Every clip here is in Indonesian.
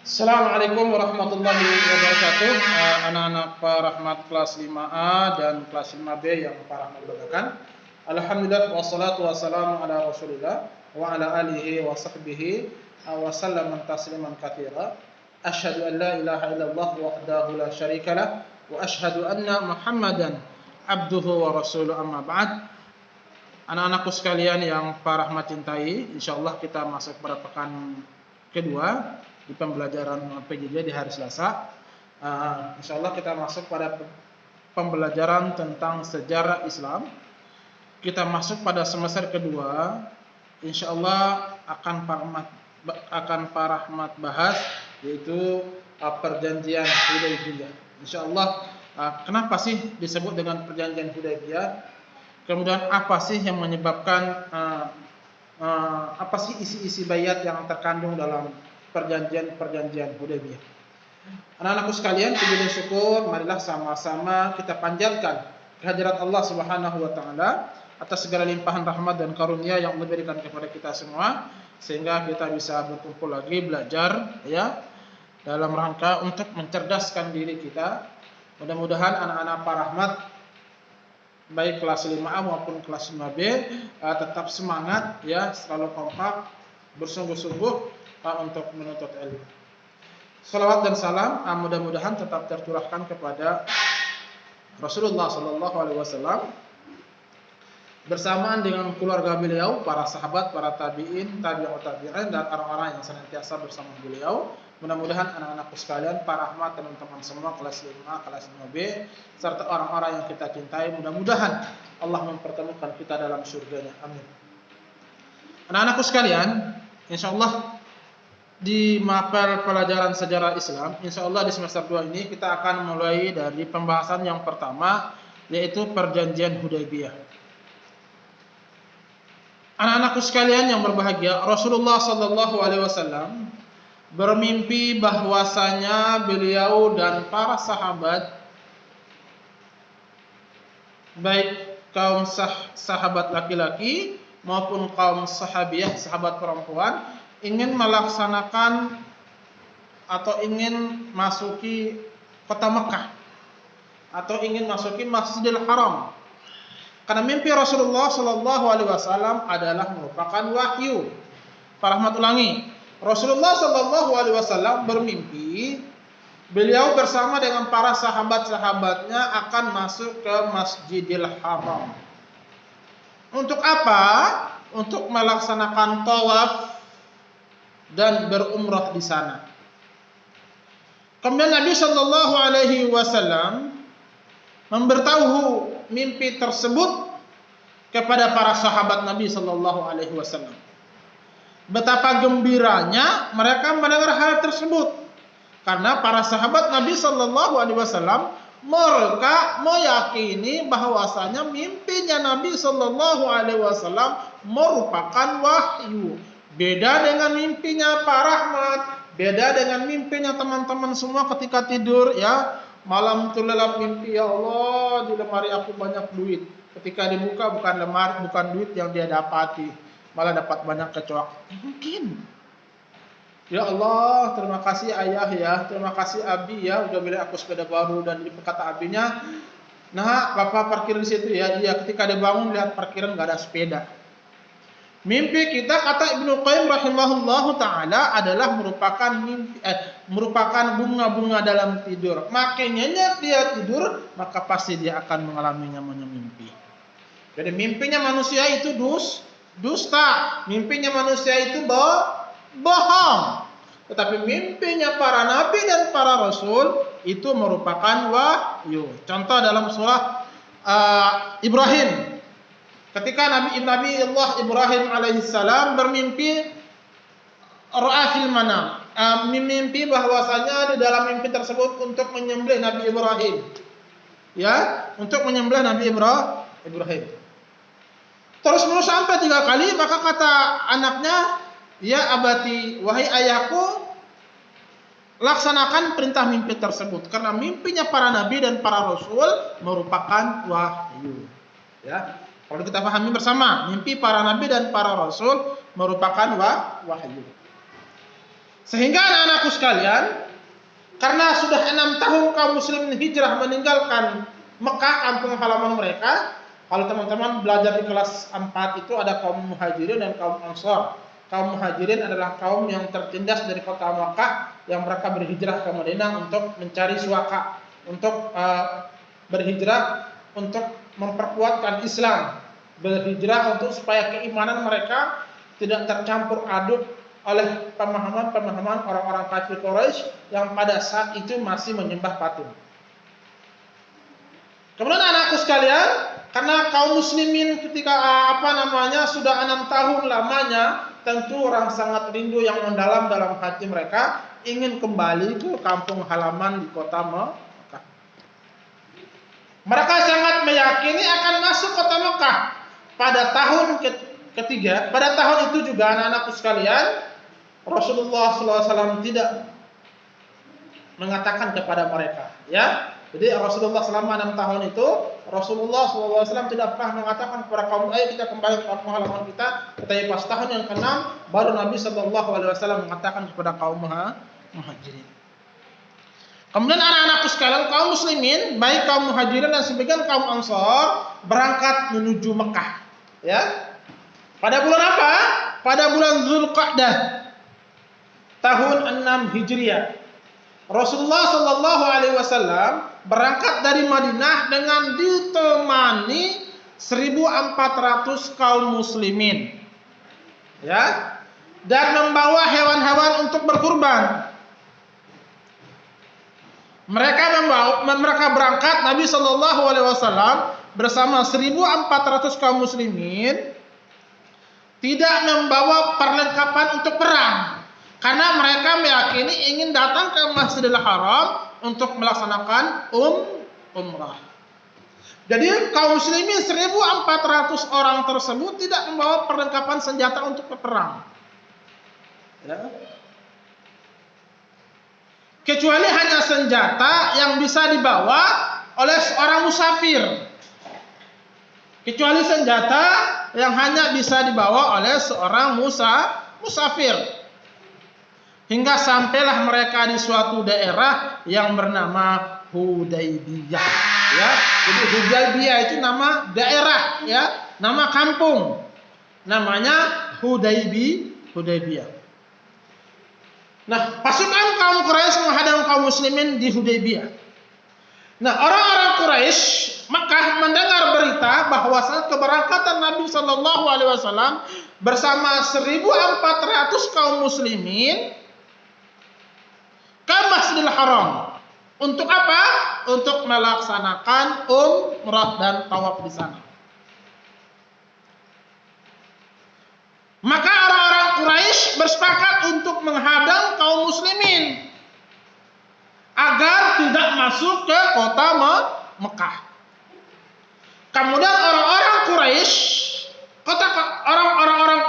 Assalamualaikum warahmatullahi wabarakatuh. Anak-anak Pak Rahmat kelas 5A dan kelas 5B yang Pak Rahmat banggakan. Alhamdulillah wassalatu wassalamu ala Rasulillah wa ala alihi wa sahbihi wa sallam tasliman katsira. Asyhadu an la ilaha illallah wahdahu la syarikalah wa asyhadu anna Muhammadan abduhu wa rasuluh, amma ba'd. Anak-anakku sekalian yang Pak Rahmat cintai, insyaallah kita masuk pada pekan kedua di pembelajaran PJJ di hari Selasa. Insyaallah kita masuk pada pembelajaran tentang sejarah Islam. Kita masuk pada semester kedua. Insyaallah akan Pak Rahmat bahas yaitu perjanjian Hudaybiyah. Insyaallah kenapa sih disebut dengan perjanjian Hudaybiyah? Kemudian apa sih yang menyebabkan apa sih isi-isi bayat yang terkandung dalam perjanjian Hudaybiyah. Anak-anakku sekalian, puji dan syukur marilah sama-sama kita panjatkan kehadirat Allah Subhanahu wa taala atas segala limpahan rahmat dan karunia yang Allah berikan kepada kita semua, sehingga kita bisa berkumpul lagi belajar ya dalam rangka untuk mencerdaskan diri kita. Mudah-mudahan anak-anak Pak Rahmat baik kelas 5A maupun kelas 5B tetap semangat ya, selalu kompak, bersungguh-sungguh untuk menuntut ilmu. Salawat dan salam mudah-mudahan tetap tercurahkan kepada Rasulullah sallallahu alaihi wasallam bersamaan dengan keluarga beliau, para sahabat, para tabi'in, tabi'ut tabi'in, dan orang-orang yang senantiasa bersama beliau. Mudah-mudahan anak-anakku sekalian, Pak Rahmat, teman-teman semua kelas 5A, kelas 5B, serta orang-orang yang kita cintai, mudah-mudahan Allah mempertemukan kita dalam surganya. Amin. Anak-anakku sekalian, insyaallah di mapel pelajaran sejarah Islam, insyaallah di semester 2 ini kita akan mulai dari pembahasan yang pertama, yaitu perjanjian Hudaybiyah. Anak-anakku sekalian yang berbahagia, Rasulullah sallallahu alaihi wasallam bermimpi bahwasanya beliau dan para sahabat, baik kaum sahabat laki-laki maupun kaum sahabiah, sahabat perempuan, ingin melaksanakan atau ingin masuki kota Mekah atau ingin masuki Masjidil Haram. Karena mimpi Rasulullah sallallahu alaihi wasallam adalah merupakan wahyu. Pak Rahmat ulangi, Rasulullah sallallahu alaihi wasallam bermimpi beliau bersama dengan para sahabat-sahabatnya akan masuk ke Masjidil Haram. Untuk apa? Untuk melaksanakan tawaf dan berumrah di sana. Kemudian Nabi sallallahu alaihi wasallam memberitahu mimpi tersebut kepada para sahabat Nabi sallallahu alaihi wasallam. Betapa gembiranya mereka mendengar hal tersebut, karena para sahabat Nabi sallallahu alaihi wasallam mereka meyakini bahwasanya mimpinya Nabi sallallahu alaihi wasallam merupakan wahyu. Beda dengan mimpinya Pak Rahmat, beda dengan mimpinya teman-teman semua ketika tidur ya. Malam itu lelap mimpi, ya Allah, di lemari aku banyak duit. Ketika dibuka bukan lemari, bukan duit yang dia dapati, malah dapat banyak kecoak. Mungkin. Ya Allah, terima kasih ayah ya, terima kasih abi ya, udah beli aku sepeda baru. Dan kata abinya, nah bapak parkir di situ ya. Iya, ketika dia bangun lihat parkiran nggak ada sepeda. Mimpi kita, kata Ibnu Qayyim rahimahullahu taala, adalah merupakan bunga-bunga dalam tidur. Makin nyenyak dia tidur, maka pasti dia akan mengalami namanya mimpi. Jadi mimpinya manusia itu dusta, mimpinya manusia itu bohong. Tetapi mimpinya para nabi dan para rasul itu merupakan wahyu. Contoh dalam surah Ibrahim. Ketika Nabi Allah Ibrahim alaihissalam bermimpi, ra'a fil manam, mimpi bahwasanya di dalam mimpi tersebut untuk menyembelih Nabi Ibrahim. Ya, untuk menyembelih Nabi Ibrahim. Terus sampai 3 kali, maka kata anaknya, ya abati, wahai ayahku, laksanakan perintah mimpi tersebut, karena mimpinya para nabi dan para rasul merupakan wahyu. Ya. Kalau kita pahami bersama, mimpi para nabi dan para rasul merupakan wahyu. Sehingga anak-anakku sekalian, karena sudah 6 tahun kaum muslimin hijrah meninggalkan Mekah, kampung halaman mereka. Kalau teman-teman belajar di kelas 4 itu ada kaum muhajirin dan kaum ansor. Kaum muhajirin adalah kaum yang tertindas dari kota Makkah, yang mereka berhijrah ke Madinah untuk mencari suaka, untuk berhijrah untuk memperkuatkan Islam, berhijrah untuk supaya keimanan mereka tidak tercampur aduk oleh pemahaman-pemahaman orang-orang kafir Quraisy yang pada saat itu masih menyembah patung. Kemudian anakku sekalian, karena kaum muslimin ketika sudah 6 tahun lamanya, tentu orang sangat rindu yang mendalam dalam hati mereka, ingin kembali ke kampung halaman di kota Mekah. Mereka sangat meyakini akan masuk kota Mekah pada tahun ketiga. Pada tahun itu juga anak-anakku sekalian, Rasulullah SAW tidak mengatakan kepada mereka, ya. Jadi Rasulullah selama 6 tahun itu, Rasulullah SAW tidak pernah mengatakan kepada kaum, ayo kita kembali ke kampung halaman kita. Tetapi pas tahun yang ke-6, baru Nabi SAW mengatakan kepada kaum muhajirin. Kemudian anak-anakku sekalian, kaum muslimin, baik kaum muhajirin dan sebagian kaum ansor, berangkat menuju Mekah. Ya. Pada bulan apa? Pada bulan Zulqa'dah, tahun 6 Hijriah. Rasulullah SAW berangkat dari Madinah dengan ditemani 1.400 kaum muslimin, ya, dan membawa hewan-hewan untuk berkurban. Mereka berangkat, Nabi SAW bersama 1.400 kaum muslimin tidak membawa perlengkapan untuk perang. Karena mereka meyakini ingin datang ke Masjidil Haram untuk melaksanakan umrah. Jadi kaum muslimin 1.400 orang tersebut tidak membawa perlengkapan senjata untuk berperang. Ya. Kecuali hanya senjata yang bisa dibawa oleh seorang musafir. Kecuali senjata yang hanya bisa dibawa oleh seorang musafir. Hingga sampailah mereka di suatu daerah yang bernama Hudaybiyah. Ya, jadi Hudaybiyah itu nama daerah, ya, nama kampung. Namanya Hudaybiyah. Nah, pasukan kaum Quraisy menghadang kaum muslimin di Hudaybiyah. Nah, orang-orang Quraisy Makkah mendengar berita bahwa keberangkatan Nabi SAW bersama 1.400 kaum muslimin ke Masjidil Haram. Untuk apa? Untuk melaksanakan umrah dan tawaf di sana. Maka orang-orang Quraisy bersepakat untuk menghadang kaum muslimin agar tidak masuk ke kota Mekah. Kemudian orang-orang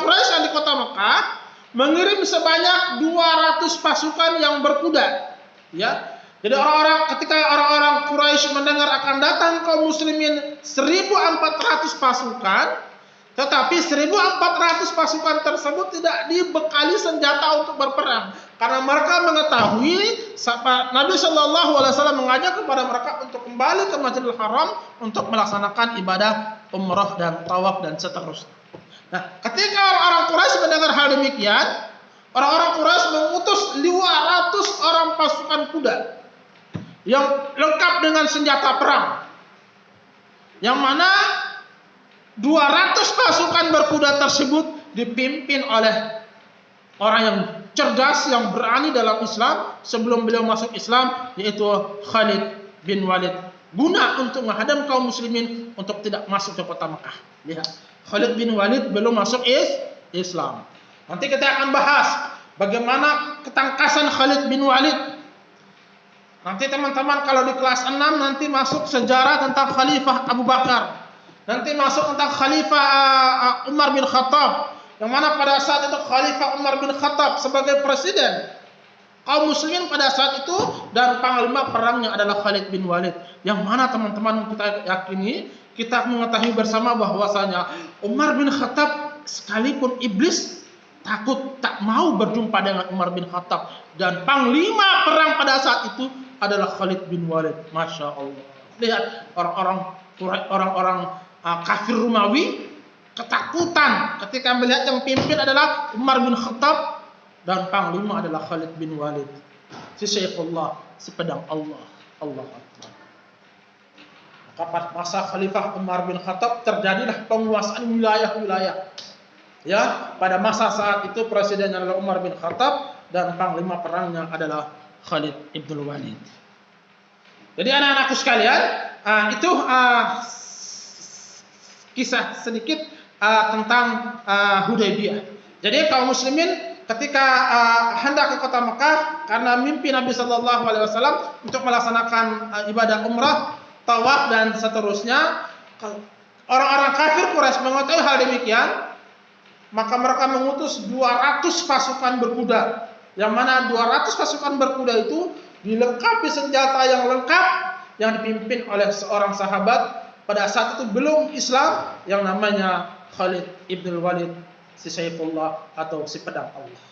Quraisy yang di kota Mekah mengirim sebanyak 200 pasukan yang berkuda. Ya. Jadi ketika orang-orang Quraisy mendengar akan datang kaum muslimin 1.400 pasukan, tetapi 1.400 pasukan tersebut tidak dibekali senjata untuk berperang, karena mereka mengetahui Nabi SAW mengajak kepada mereka untuk kembali ke Masjidil Haram untuk melaksanakan ibadah umrah dan tawaf dan seterusnya. Nah, ketika orang-orang Quraisy mendengar hal demikian, orang-orang Quraisy mengutus 200 orang pasukan kuda yang lengkap dengan senjata perang, yang mana 200 pasukan berkuda tersebut dipimpin oleh orang yang cerdas, yang berani dalam Islam sebelum beliau masuk Islam, yaitu Khalid bin Walid, guna untuk menghadang kaum muslimin untuk tidak masuk ke kota Mekah. Lihat, Khalid bin Walid belum masuk Islam. Nanti kita akan bahas bagaimana ketangkasan Khalid bin Walid. Nanti teman-teman kalau di kelas 6 nanti masuk sejarah tentang Khalifah Abu Bakar. Nanti masuk tentang Khalifah Umar bin Khattab, yang mana pada saat itu Khalifah Umar bin Khattab sebagai presiden kaum muslimin pada saat itu, dan panglima perangnya adalah Khalid bin Walid. Yang mana teman-teman kita yakini, kita mengetahui bersama bahwasanya Umar bin Khattab sekalipun iblis takut, tak mau berjumpa dengan Umar bin Khattab, dan panglima perang pada saat itu adalah Khalid bin Walid. Masya Allah. Lihat orang-orang kafir Romawi ketakutan ketika melihat yang pimpin adalah Umar bin Khattab dan panglima adalah Khalid bin Walid, si Syaifullah, si pedang Allah. Allah Akbar. Maka masa Khalifah Umar bin Khattab terjadilah penguasaan wilayah-wilayah. Ya, pada masa saat itu presidennya adalah Umar bin Khattab dan panglima perangnya adalah Khalid ibn Walid. Jadi anak-anakku sekalian, itu kisah sedikit tentang Hudaybiyah. Jadi kaum muslimin ketika hendak ke kota Mekah karena mimpi Nabi Shallallahu Alaihi Wasallam untuk melaksanakan ibadah umrah, tawaf dan seterusnya, orang-orang kafir Quraisy mengetahui hal demikian, maka mereka mengutus 200 pasukan berkuda, yang mana 200 pasukan berkuda itu dilengkapi senjata yang lengkap yang dipimpin oleh seorang sahabat pada saat itu belum Islam yang namanya Khalid ibn Walid, si Saifullah atau si pedang Allah.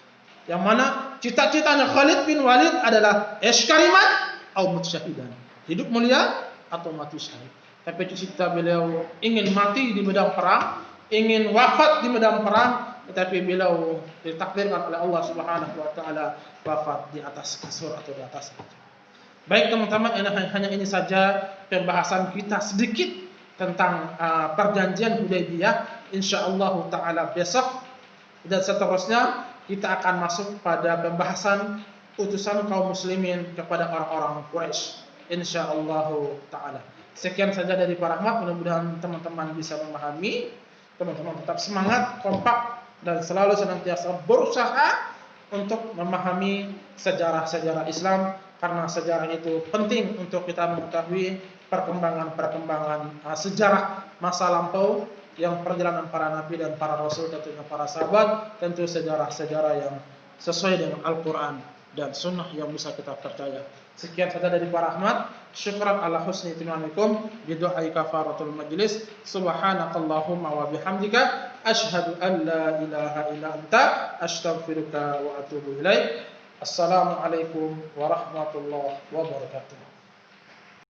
Yang mana cita-citanya Khalid bin Walid adalah kalimat atau mutsyahidan, hidup mulia atau mati syahid. Tapi cita beliau ingin mati di medan perang, ingin wafat di medan perang, tetapi beliau ditakdirkan oleh Allah Subhanahu wa taala wafat di atas kasur atau di atas meja. Baik teman-teman, hanya ini saja pembahasan kita sedikit tentang perjanjian Hudaybiyah. Insyaallah taala besok dan seterusnya kita akan masuk pada pembahasan utusan kaum muslimin kepada orang-orang Quraisy. Insyaallah taala. Sekian saja dari Pak Rahmat, mudah-mudahan teman-teman bisa memahami. Teman-teman tetap semangat, kompak, dan selalu senantiasa berusaha untuk memahami sejarah-sejarah Islam, karena sejarah itu penting untuk kita mengetahui perkembangan-perkembangan sejarah masa lampau, yang perjalanan para nabi dan para rasul, tentunya para sahabat, tentu sejarah-sejarah yang sesuai dengan Al-Quran dan Sunnah yang bisa kita percaya. Sekian saja dari Pak Rahmat. Syukran ala husni timamikum. Bidu'ai kafaratul majlis. Subhanakallahumma wa bihamdika asyhadu an la ilaha illa anta astaghfiruka wa atubu ilaik. Assalamualaikum warahmatullahi wabarakatuh.